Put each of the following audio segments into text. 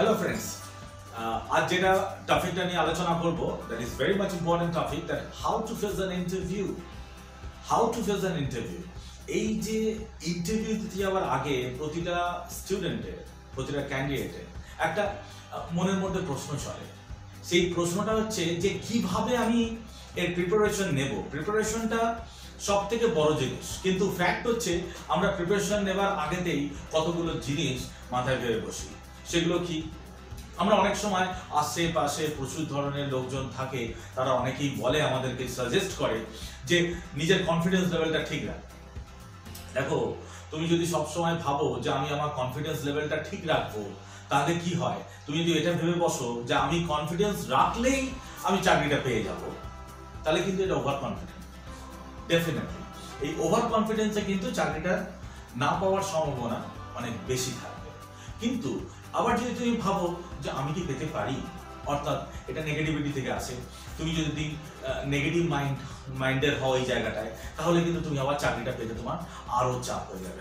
Hello friends, आज जेटा topic टा निये आलोचना करबो that is very much important topic that how to face an interview. How to face an interview. এই যে ইন্টারভিউ দিতে যাওয়ার আগে প্রতিটা স্টুডেন্টের প্রতিটা ক্যান্ডিডেটের একটা মনের মধ্যে প্রশ্ন চলে। সেই প্রশ্নটা হচ্ছে যে কিভাবে আমি এর প্রিপারেশন নেব। প্রিপারেশনটা সবথেকে বড় জিনিস, কিন্তু ফ্যাক্ট হচ্ছে আমরা প্রিপারেশন নেবার আগেতেই কতগুলো জিনিস মাথায় ভেবে বসি। সেগুলো কি? আমরা অনেক সময় আশেপাশে প্রচুর ধরনের লোকজন থাকে, তারা অনেকেই বলে, আমাদেরকে সাজেস্ট করে যে নিজের কনফিডেন্স লেভেলটা ঠিক রাখ। দেখো, তুমি যদি সবসময় ভাবো যে আমি আমার কনফিডেন্স লেভেলটা ঠিক রাখবো, তাহলে কি হয়? তুমি যদি এটা ভেবে বসো যে আমি কনফিডেন্স রাখলেই আমি চাকরিটা পেয়ে যাব, তাহলে কিন্তু এটা ওভার কনফিডেন্স। ডেফিনেটলি এই ওভার কনফিডেন্সে কিন্তু চাকরিটা না পাওয়ার সম্ভাবনা অনেক বেশি থাকবে। কিন্তু আবার যদি তুমি ভাবো যে আমি কি পেতে পারি, অর্থাৎ এটা নেগেটিভিটি থেকে আসে, তুমি যদি নেগেটিভ মাইন্ডের হও এই জায়গাটায়, তাহলে কিন্তু তুমি আবার চাকরিটা পেতে তোমার আরো চাপ হয়ে যাবে,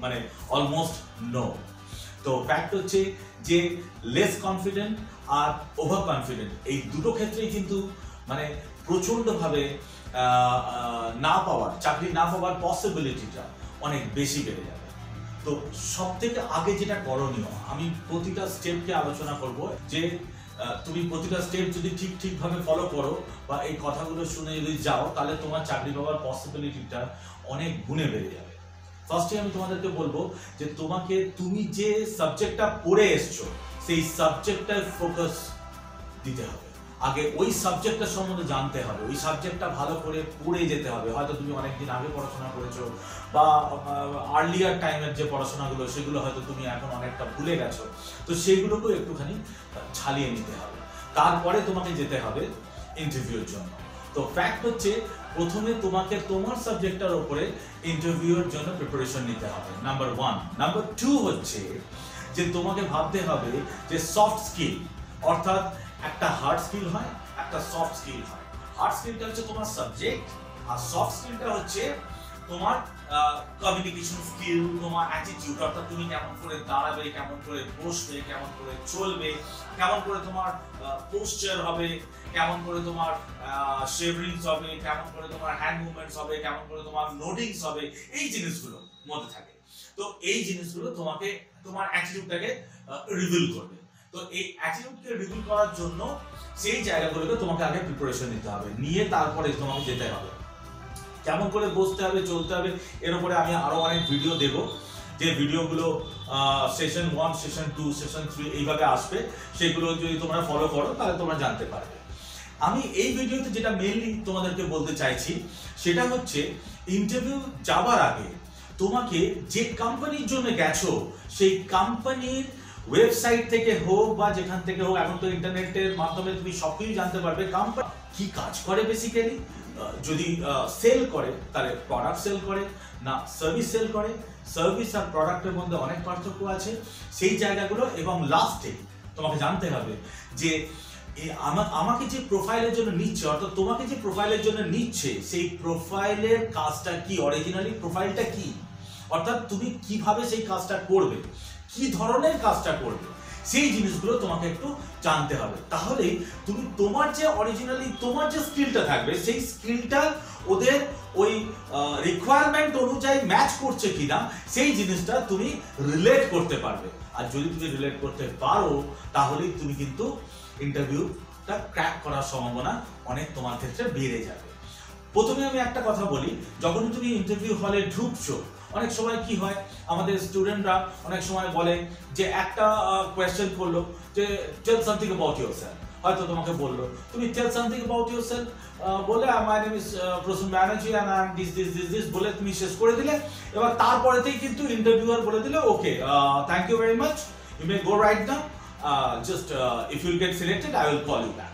মানে অলমোস্ট নো। তো ফ্যাক্ট হচ্ছে যে লেস কনফিডেন্ট আর ওভার কনফিডেন্ট এই দুটো ক্ষেত্রেই কিন্তু মানে প্রচণ্ডভাবে চাকরি না পাওয়ার পসিবিলিটিটা অনেক বেশি বেড়ে যাবে। তো সব থেকে আগে যেটা করণীয়, আমি প্রতিটা স্টেপকে আলোচনা করব যে তুমি প্রতিটা স্টেপ যদি ঠিকভাবে ফলো করো বা এই কথাগুলো শুনে যদি যাও, তাহলে তোমার চাকরি পাওয়ার পসিবিলিটিটা অনেক গুণে বেড়ে যাবে। ফার্স্টে আমি তোমাদেরকে বলবো যে তুমি যে সাবজেক্টটা পড়ে এসছো সেই সাবজেক্টটায় ফোকাস দিতে হবে। আগে ওই সাবজেক্টটার সম্বন্ধে জানতে হবে, ওই সাবজেক্টটা ভালো করে পড়ে যেতে হবে। হয়তো তুমি অনেকদিন আগে পড়াশোনা করেছো বা আর্লিয়ার টাইমের যে পড়াশোনাগুলো সেগুলো হয়তো তুমি এখন অনেকটা ভুলে গেছো, তো সেইগুলোকেও একটুখানি ঝালিয়ে নিতে হবে। তারপরে তোমাকে যেতে হবে ইন্টারভিউর জন্য। তো ফ্যাক্ট হচ্ছে প্রথমে তোমাকে তোমার সাবজেক্টটার উপরে ইন্টারভিউর জন্য প্রিপারেশন নিতে হবে, নাম্বার 1। নাম্বার 2 হচ্ছে যে তোমাকে ভাবতে হবে যে সফট স্কিল, অর্থাৎ একটা হার্ড স্কিল হয়, একটা সফট স্কিল হয়। হার্ড স্কিলটা হচ্ছে তোমার সাবজেক্ট, আর সফট স্কিলটা হচ্ছে তোমার কমিউনিকেশন স্কিল, তোমার অ্যাটিটিউড, অর্থাৎ তুমি কেমন করে দাঁড়াবে, কেমন করে বসবে, কেমন করে চলবে, কেমন করে তোমার পোস্চার হবে, কেমন করে তোমার শেভারিংস হবে, কেমন করে তোমার হ্যান্ড মুভমেন্টস হবে, কেমন করে তোমার নোডিংস হবে, এই জিনিসগুলো মধ্যে থাকে। তো এই জিনিসগুলো তোমাকে তোমার অ্যাটিটিউডটাকে রিভিল করবে। তো এই অ্যাটিটিউডকে রিভিল করার জন্য সেই জায়গাগুলোকে তোমাকে আগে প্রিপারেশন নিতে হবে, নিয়ে তারপরে তোমাকে যেতে হবে। কেমন করে বসতে হবে, চলতে হবে, এর উপরে আমি আরো অনেক ভিডিও দেব, যে ভিডিওগুলো সেশন 1, সেশন 2, সেশন 3 এইভাবে আসবে। সেগুলো যদি তোমরা ফলো করো তাহলে তোমরা জানতে পারবে। আমি এই ভিডিওতে যেটা মেইনলি তোমাদেরকে বলতে চাইছি সেটা হচ্ছে ইন্টারভিউ যাবার আগে তোমাকে যে কোম্পানির জন্য গেছো সেই কোম্পানির ওয়েবসাইট থেকে হোক বা যেখান থেকে হোক, এখন তো ইন্টারনেটের মাধ্যমে তুমি সবকিছু জানতে পারবে কোম্পানি কি কাজ করে। বেসিক্যালি যদি সেল করে তাহলে প্রোডাক্ট সেল করে না সার্ভিস সেল করে, সার্ভিস আর প্রোডাক্টের মধ্যে অনেক পার্থক্য আছে, সেই জায়গাগুলো। এবং লাস্টে তোমাকে জানতে হবে যে আমাকে যে প্রোফাইলের জন্য নিচ্ছে, অর্থাৎ তোমাকে যে প্রোফাইলের জন্য নিচ্ছে সেই প্রোফাইলের কাজটা কি, অরিজিনালি প্রোফাইলটা কি, অর্থাৎ তুমি কিভাবে সেই কাজটা করবে, কি ধরনের কাজটা করবে, সেই জিনিসগুলো তোমাকে একটু জানতে হবে। তাহলেই তুমি তোমার যে অরিজিনালি তোমার যে স্কিলটা থাকবে সেই স্কিলটা ওদের ওই রিকোয়ারমেন্ট অনুযায়ী ম্যাচ করছে কিনা সেই জিনিসটা তুমি রিলেট করতে পারবে। আর যদি তুমি রিলেট করতে পারো তাহলেই তুমি কিন্তু ইন্টারভিউটা ক্র্যাক করার সম্ভাবনা অনেক তোমার ক্ষেত্রে বেড়ে যাবে। প্রথমে আমি একটা কথা বলি, যখন তুমি ইন্টারভিউ হলে ঢুকছো, অনেক সময় কি হয়, আমাদের স্টুডেন্টরা অনেক সময় বলে যে একটা কোয়েশ্চেন করলো যে টেল সামথিং অ্যাবাউট ইয়োরসেলফ, হয়তো তোমাকে বললো তুমি টেল সামথিং অ্যাবাউট ইয়োরসেলফ বলে my name is Prasun Banerjee and I am this বলে তুমি শেষ করে দিলে। এবার তারপরেতেই কিন্তু ইন্টারভিউয়ার বলে দিলে okay thank you very much, you may go right now, just if you'll get selected I will call you back.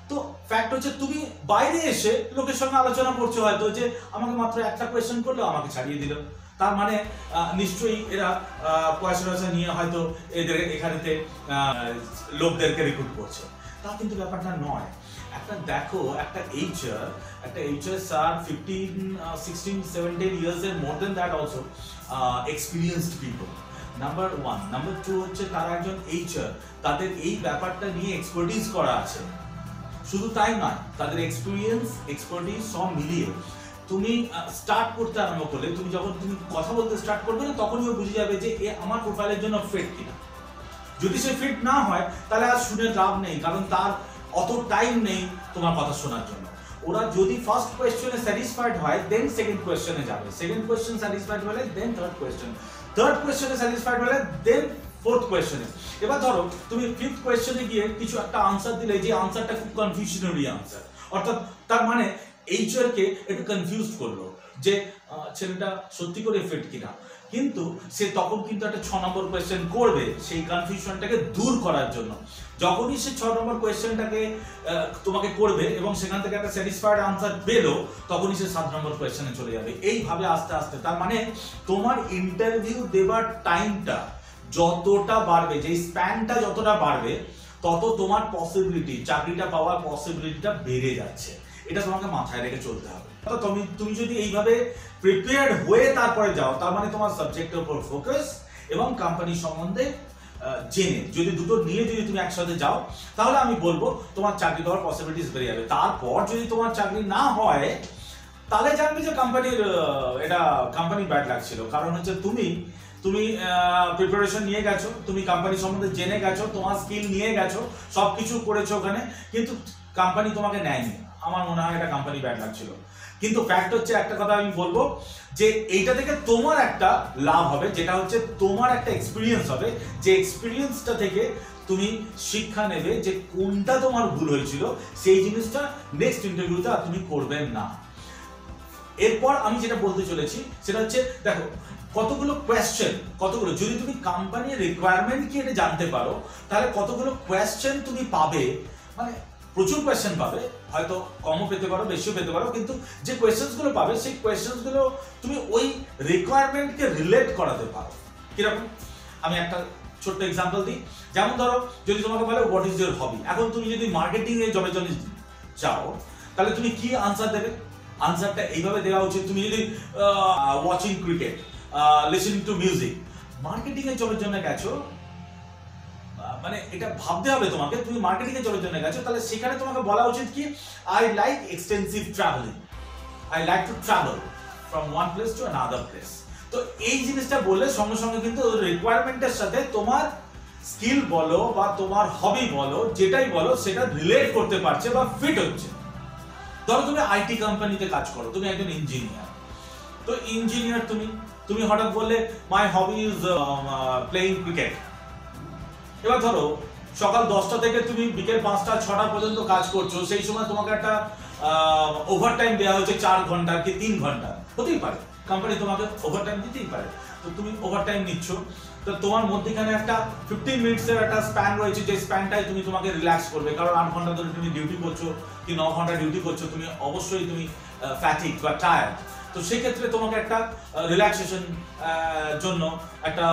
তো ফ্যাক্ট হচ্ছে তুমি বাইরে এসে লোকের সঙ্গে আলোচনা করছো, হয়তো যে আমাকে মাত্র একটা কোয়েশ্চেন করলো আমাকে ছাড়িয়ে দিল, তার মানে নিশ্চয়ই এরা পয়সা নিয়ে হয়তো এদের এখানেতে লোকদেরকে রিক্রুট করছে। তা কিন্তু ব্যাপারটা নয়। একটা দেখো, একটা HR sir 15, 16, 17 years and more than that also experienced people, number 1। Number 2 হচ্ছে তারা একজন এইচআর, তাদের এই ব্যাপারটা নিয়ে এক্সপার্টিস করা আছে। শুধু তাই নয়, তাদের এক্সপিরিয়েন্স এক্সপার্টিস সব মিলিয়ে তুমি স্টার্ট করতে আরম্ভ করলে, তুমি যখন তুমি কথা বলতে স্টার্ট করবে না, তখনই ও বুঝে যাবে যে এ আমার প্রোফাইলের জন্য ফিট কিনা। যদি সে ফিট না হয় তাহলে আর শুনে লাভ নেই, কারণ তার অত টাইম নেই তোমার কথা শোনার জন্য। ওরা যদি ফার্স্ট কোয়েশ্চনে স্যাটিসফাইড হয় দেন সেকেন্ড কোয়েশ্চনে যাবে, সেকেন্ড কোয়েশ্চন স্যাটিসফাইড হলে দেন থার্ড কোয়েশ্চন, থার্ড কোয়েশ্চনে স্যাটিসফাইড হলে দেন ফোর্থ কোয়েশ্চনে। এবার ধরো তুমি ফিফথ কোয়েশ্চনে গিয়ে কিছু একটা আনসার দিলে যে আনসারটা খুব কনফিউশনারি আনসার, অর্থাৎ তার মানে এইচআর কে একটু কনফিউজ করলো যে ছেলেটা সত্যি করে ফিট কিনা, কিন্তু সে তখন কিন্তু একটা 6 নম্বর কোয়েশ্চেন করবে সেই কনফিউশনটাকে দূর করার জন্য। যখনই সে 6 নম্বর কোয়েশ্চেনটাকে তোমাকে করবে এবং সেখান থেকে একটা স্যাটিসফাইড আনসার পেলো, তখনই সে 7 নম্বর কোয়েশ্চেনে চলে যাবে। এইভাবে আস্তে আস্তে, তার মানে তোমার ইন্টারভিউ দেবার টাইমটা যতটা বাড়বে, যে স্প্যানটা যতটা বাড়বে, তত তোমার পসিবিলিটি, চাকরিটা পাওয়ার পসিবিলিটিটা বেড়ে যাচ্ছে। এটা তোমাকে মাথায় রেখে চলতে হবে। তুমি যদি এইভাবে প্রিপেয়ার্ড হয়ে তারপরে যাও, তার মানে তোমার সাবজেক্টের উপর ফোকাস এবং কোম্পানি সম্বন্ধে জেনে, যদি দুটো নিয়ে যদি তুমি একসাথে যাও, তাহলে আমি বলবো তোমার চাকরি দেওয়ার পসিবিলিটিস বেড়ে যাবে। তারপর যদি তোমার চাকরি না হয়, তাহলে জানবে যে এটা কোম্পানি ব্যাড লাগছিল। কারণ হচ্ছে তুমি প্রিপারেশন নিয়ে গেছো, তুমি কোম্পানি সম্বন্ধে জেনে গেছো, তোমার স্কিল নিয়ে গেছো, সবকিছু করেছো ওখানে, কিন্তু কোম্পানি তোমাকে নেয়নি। আমার মনে হয় এটা কোম্পানি ব্যাড লাগছিল। কিন্তু ফ্যাক্ট হচ্ছে, একটা কথা আমি বলবো যে এইটা থেকে তোমার একটা লাভ হবে, যেটা হচ্ছে তোমার একটা এক্সপিরিয়েন্স হবে, যে এক্সপিরিয়েন্সটা থেকে তুমি শিক্ষা নেবে যে কোনটা তোমার ভুল হয়েছিল, সেই জিনিসটা নেক্সট ইন্টারভিউতে আর তুমি করবে না। এরপর আমি যেটা বলতে চলেছি সেটা হচ্ছে, দেখো কতগুলো কোয়েশ্চেন, যদি তুমি কোম্পানির রিকোয়ারমেন্ট কি এটা জানতে পারো, তাহলে কতগুলো কোয়েশ্চেন তুমি পাবে, মানে প্রচুর কোয়েশ্চেন পাবে, হয়তো কমও পেতে পারো, বেশিও পেতে পারো, কিন্তু যে কোয়েশ্চেনগুলো পাবে সেই কোয়েশ্চেনগুলো তুমি ওই রিকোয়ারমেন্টকে রিলেট করাতে পারো। কিরকম, আমি একটা ছোট্ট এক্সাম্পল দিই। যেমন ধরো, যদি তোমাকে বলে হোয়াট ইজ ইউর হবি, এখন তুমি যদি মার্কেটিং এ জবের জন্য চাও, তাহলে তুমি কি আনসার দেবে? আনসারটা এইভাবে দেওয়া উচিত, তুমি যদি watching cricket, listening to music, marketing এর জবের জন্য গেছো, মানে এটা ভাবতে হবে তোমাকে, তুমি মার্কেটিং এর জবের জন্য গেছো, তাহলে সেখানে তোমাকে বলা উচিত কি, I like extensive travelling, I like to travel from one place to another place. তো এই জিনিসটা বললে সঙ্গে সঙ্গে কিন্তু রিকোয়ারমেন্টের সাথে তোমার স্কিল বলো বা তোমার হবি বলো, যেটাই বলো, সেটা রিলেট করতে পারছে বা ফিট হচ্ছে। ধরো তুমি আইটি কোম্পানিতে কাজ করো, তুমি একজন ইঞ্জিনিয়ার, তো ইঞ্জিনিয়ার তুমি হঠাৎ বললে মাই হবি ইজ প্লেইং ক্রিকেট। এবার ধরো সকাল 10টা থেকে তুমি বিকেল 5টা 6টা পর্যন্ত কাজ করছো, সেই সময় তোমাকে একটা ওভারটাইম দেওয়া হয়েছে 4 ঘন্টা কি 3 ঘন্টা, হতেই পারে, কোম্পানি তোমাকে ওভারটাইম দিতেই পারে, তো তুমি ওভারটাইম নিচ্ছ। তো তোমার মধ্যখানে একটা 15 মিনিটসের একটা স্প্যান রয়েছে, যে স্প্যানটাই তোমাকে রিল্যাক্স করবে, কারণ 8 ঘন্টা ধরে তুমি ডিউটি করছো কি 9 ঘন্টা ডিউটি করছো, তুমি অবশ্যই ফ্যাটিক বা টায়ার্ড। তো সেক্ষেত্রে তোমাকে একটা রিল্যাক্সেশন জন্য একটা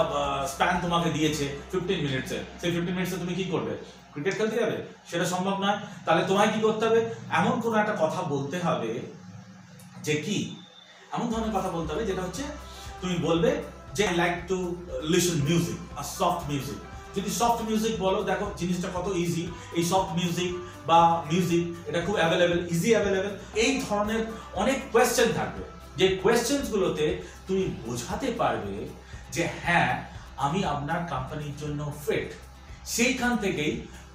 স্প্যান তোমাকে দিয়েছে 15 মিনিটসের। সেই 15 মিনিটসে তুমি কি করবে? ক্রিকেট খেলতে যাবে? সেটা সম্ভব নয়। তাহলে তোমায় কি করতে হবে? এমন কোনো একটা কথা বলতে হবে, যে কি এমন ধরনের কথা বলতে হবে যেটা হচ্ছে, তুমি বলবে যে I like to listen music, আর সফট মিউজিক। যদি সফট মিউজিক বলো, দেখো জিনিসটা কত ইজি, এই সফট মিউজিক বা মিউজিক এটা খুব অ্যাভেলেবেল, ইজি অ্যাভেলেবেল। এই ধরনের অনেক কোয়েশ্চেন থাকবে, যে কোয়েশ্চেনগুলোতে তুমি বোঝাতে পারবে যে হ্যাঁ আমি আপনার কোম্পানির জন্য ফিট। সেইখান থেকেই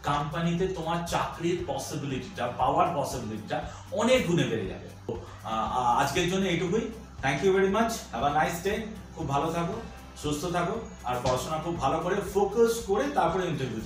কোম্পানিতে তোমার চাকরির পসিবিলিটিটা, পাওয়ার পসিবিলিটিটা অনেক গুণে বেড়ে যাবে। আজকের জন্য এইটুকুই। Thank you very much, have a nice day. খুব ভালো থাকো, সুস্থ থাকো, আর পড়াশোনা খুব ভালো করে ফোকাস করে তারপরে ইন্টারভিউ